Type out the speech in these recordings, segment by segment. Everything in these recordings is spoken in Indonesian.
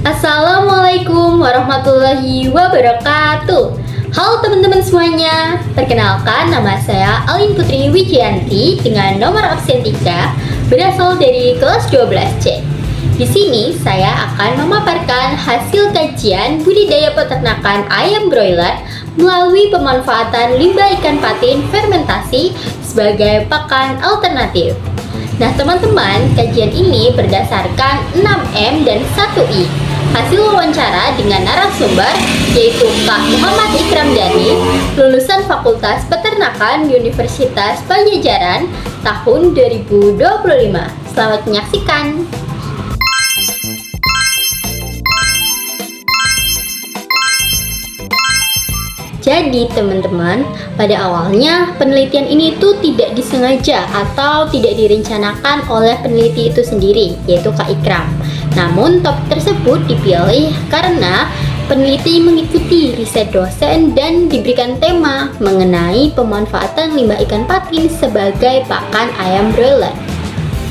Assalamualaikum warahmatullahi wabarakatuh. Halo teman-teman semuanya, perkenalkan nama saya Alin Putri Wijianti dengan nomor absen 3 berasal dari kelas 12C. Di sini saya akan memaparkan hasil kajian budidaya peternakan ayam broiler melalui pemanfaatan limbah ikan patin fermentasi sebagai pakan alternatif. Nah teman-teman, kajian ini berdasarkan 6M dan 1I. Hasil wawancara dengan narasumber yaitu Kak Muhammad Ikram Dhani, lulusan Fakultas Peternakan Universitas Padjadjaran tahun 2025. Selamat menyaksikan. Jadi teman-teman, pada awalnya penelitian ini tuh tidak disengaja atau tidak direncanakan oleh peneliti itu sendiri, yaitu Kak Ikram. Namun topik tersebut dipilih karena peneliti mengikuti riset dosen dan diberikan tema mengenai pemanfaatan limbah ikan patin sebagai pakan ayam broiler.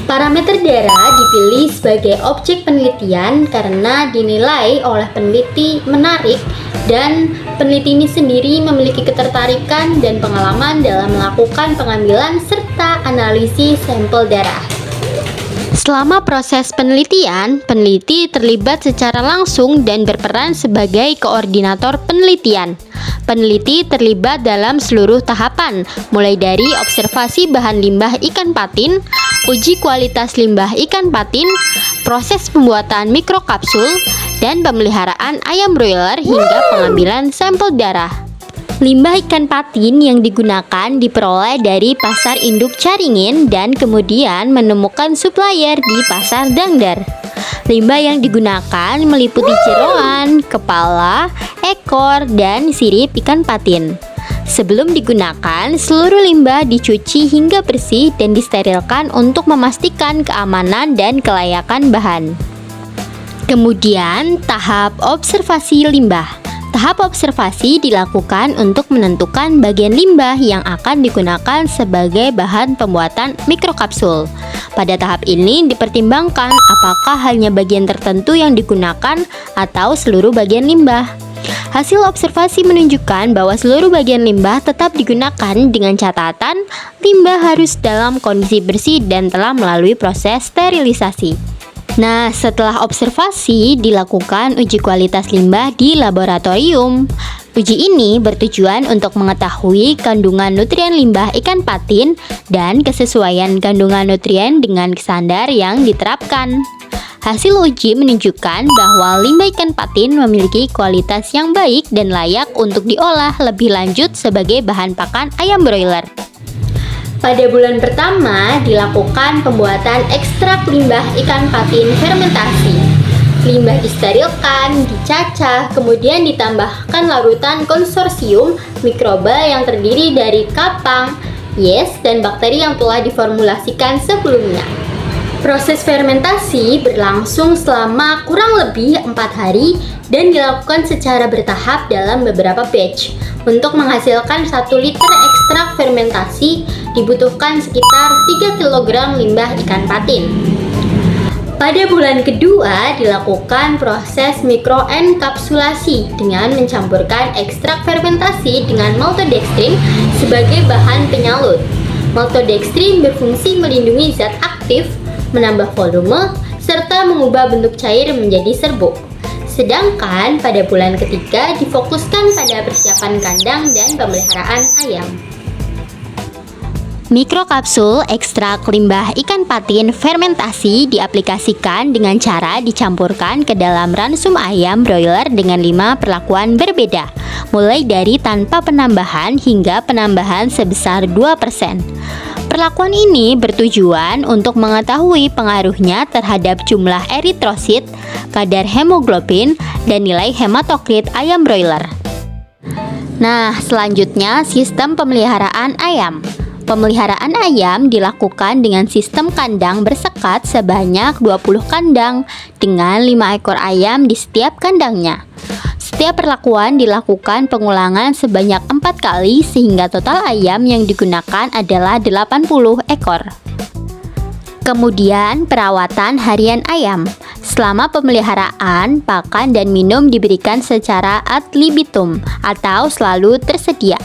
Parameter darah dipilih sebagai objek penelitian karena dinilai oleh peneliti menarik dan peneliti ini sendiri memiliki ketertarikan dan pengalaman dalam melakukan pengambilan serta analisis sampel darah. Selama proses penelitian, peneliti terlibat secara langsung dan berperan sebagai koordinator penelitian. Peneliti terlibat dalam seluruh tahapan, mulai dari observasi bahan limbah ikan patin, uji kualitas limbah ikan patin, proses pembuatan mikrokapsul, dan pemeliharaan ayam broiler hingga pengambilan sampel darah. Limbah ikan patin yang digunakan diperoleh dari pasar induk Caringin dan kemudian menemukan supplier di pasar Dangdar. Limbah yang digunakan meliputi jeroan, kepala, ekor, dan sirip ikan patin. Sebelum digunakan, seluruh limbah dicuci hingga bersih dan disterilkan untuk memastikan keamanan dan kelayakan bahan. Kemudian, tahap observasi limbah. Tahap observasi dilakukan untuk menentukan bagian limbah yang akan digunakan sebagai bahan pembuatan mikrokapsul. Pada tahap ini dipertimbangkan apakah hanya bagian tertentu yang digunakan atau seluruh bagian limbah. Hasil observasi menunjukkan bahwa seluruh bagian limbah tetap digunakan dengan catatan limbah harus dalam kondisi bersih dan telah melalui proses sterilisasi. Nah, setelah observasi dilakukan uji kualitas limbah di laboratorium. Uji ini bertujuan untuk mengetahui kandungan nutrien limbah ikan patin dan kesesuaian kandungan nutrien dengan standar yang diterapkan. Hasil uji menunjukkan bahwa limbah ikan patin memiliki kualitas yang baik dan layak untuk diolah lebih lanjut sebagai bahan pakan ayam broiler. Pada bulan pertama dilakukan pembuatan ekstrak limbah ikan patin fermentasi. Limbah disterilkan, dicacah, kemudian ditambahkan larutan konsorsium mikroba yang terdiri dari kapang, yeast, dan bakteri yang telah diformulasikan sebelumnya. Proses fermentasi berlangsung selama kurang lebih 4 hari dan dilakukan secara bertahap dalam beberapa batch. Untuk menghasilkan 1 liter ekstrak fermentasi dibutuhkan sekitar 3 kg limbah ikan patin. Pada bulan kedua dilakukan proses mikroenkapsulasi dengan mencampurkan ekstrak fermentasi dengan maltodextrin sebagai bahan penyalut. Maltodextrin berfungsi melindungi zat aktif, menambah volume, serta mengubah bentuk cair menjadi serbuk. Sedangkan pada bulan ketiga difokuskan pada persiapan kandang dan pemeliharaan ayam. Mikrokapsul ekstrak limbah ikan patin fermentasi diaplikasikan dengan cara dicampurkan ke dalam ransum ayam broiler dengan 5 perlakuan berbeda, mulai dari tanpa penambahan hingga penambahan sebesar 2%. Perlakuan ini bertujuan untuk mengetahui pengaruhnya terhadap jumlah eritrosit, kadar hemoglobin, dan nilai hematokrit ayam broiler. Nah, selanjutnya sistem pemeliharaan ayam. Pemeliharaan ayam dilakukan dengan sistem kandang bersekat sebanyak 20 kandang dengan 5 ekor ayam di setiap kandangnya. Setiap perlakuan dilakukan pengulangan sebanyak 4 kali sehingga total ayam yang digunakan adalah 80 ekor. Kemudian perawatan harian ayam. Selama pemeliharaan, pakan dan minum diberikan secara ad libitum atau selalu tersedia.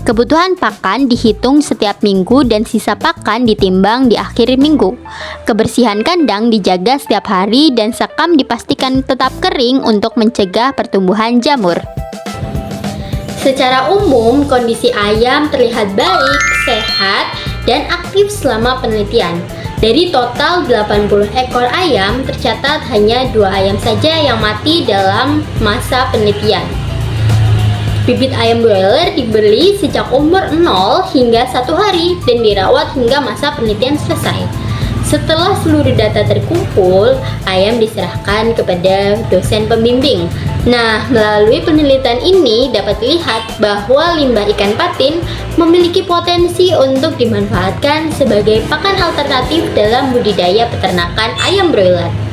Kebutuhan pakan dihitung setiap minggu dan sisa pakan ditimbang di akhir minggu. Kebersihan kandang dijaga setiap hari dan sekam dipastikan tetap kering untuk mencegah pertumbuhan jamur. Secara umum, kondisi ayam terlihat baik, sehat, dan aktif selama penelitian. Dari total 80 ekor ayam, tercatat hanya 2 ayam saja yang mati dalam masa penelitian. Bibit ayam broiler dibeli sejak umur 0 hingga 1 hari dan dirawat hingga masa penelitian selesai. Setelah seluruh data terkumpul, ayam diserahkan kepada dosen pembimbing. Nah, melalui penelitian ini dapat dilihat bahwa limbah ikan patin memiliki potensi untuk dimanfaatkan sebagai pakan alternatif dalam budidaya peternakan ayam broiler.